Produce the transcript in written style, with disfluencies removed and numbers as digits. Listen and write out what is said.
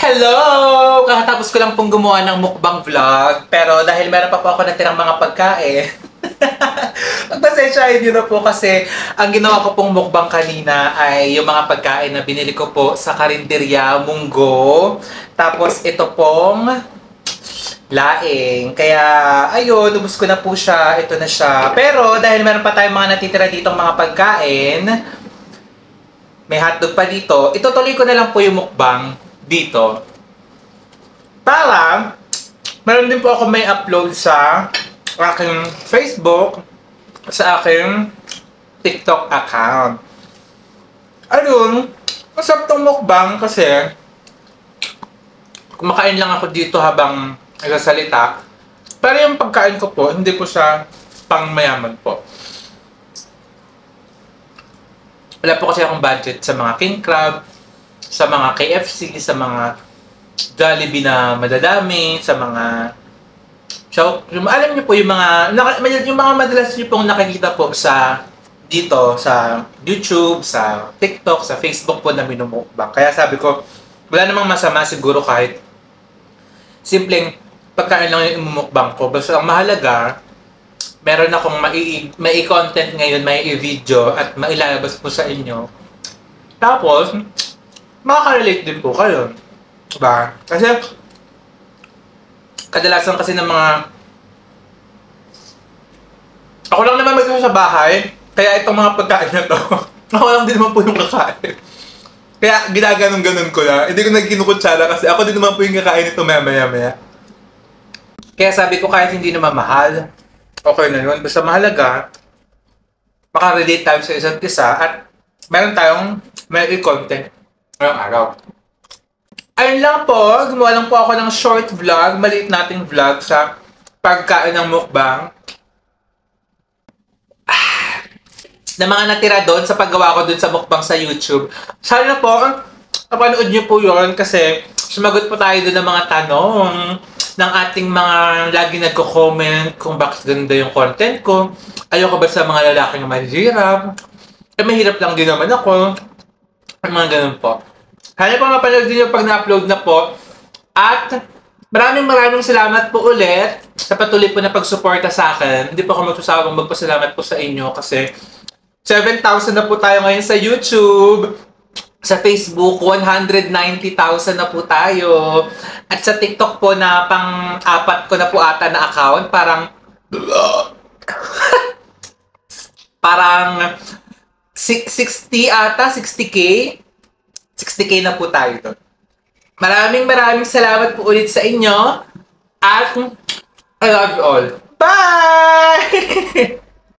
Hello! Kakatapos ko lang pong gumawa ng mukbang vlog. Pero dahil meron pa po ako natirang mga pagkain, pagpasensyahin nyo na po kasi ang ginawa ko pong mukbang kanina ay yung mga pagkain na binili ko po sa Karinderya Munggo. Tapos ito pong laing. Kaya, ayun, ubos ko na po siya. Ito na siya. Pero dahil meron pa tayong mga natitira ditong mga pagkain, may hotdog pa dito, itutuloy ko na lang po yung mukbang dito. Para, meron din po ako may upload sa aking Facebook, sa aking TikTok account. Ayun, masarap tong mukbang kasi kumakain lang ako dito habang nagsasalita. Pero yung pagkain ko po, hindi po siya pang mayaman po. Wala po kasi akong budget sa mga king crab, sa mga KFC, sa mga Jollibee na madadami, sa mga... So, alam niyo po yung mga madalas niyo pong nakikita po sa dito, sa YouTube, sa TikTok, sa Facebook po na minumukbang. Kaya sabi ko, wala namang masama siguro kahit simpleng pagkain lang yung imumukbang ko. Basta ang mahalaga, meron akong mai-content ngayon, mai-video at mailalabas po sa inyo. Tapos, makaka-relate din po kayo. Diba? Kasi, kadalasan kasi ng mga... Ako lang naman mag-isa sa bahay, kaya itong mga pagkain na to, ako lang din naman po yung kakain. Kaya ginaganon-ganon ko lang. Hindi ko nagkinukutsara kasi ako din naman po yung kakain ito maya-maya. Kaya sabi ko kahit hindi naman mahal, okay na yun. Basta mahalaga, makarelate tayo sa isa't isa at meron tayong may content ngayong araw. Ayun lang po, gumawa lang po ako ng short vlog, maliit nating vlog sa pagkain ng mukbang. Na mga natira doon sa paggawa ko doon sa mukbang sa YouTube. Sana po, napanood niyo po yun kasi sumagot po tayo doon ng mga tanong ng ating mga lagi nagko-comment kung bakit ganda yung content ko. Ayoko ba sa mga lalaking mahirap? Eh, mahirap lang din naman ako. Ay, mga ganun po. Sana po mapanood din yung pag na-upload na po. At maraming salamat po ulit sa patuloy po na pagsuporta sa akin. Hindi po ako magsusawang magpasalamat po sa inyo kasi 7,000 na po tayo ngayon sa YouTube. Sa Facebook, 190,000 na po tayo. At sa TikTok po na pang-apat ko na po ata na account, parang 60 ata, 60K. 60K na po tayo doon. Maraming salamat po ulit sa inyo. At I love you all. Bye!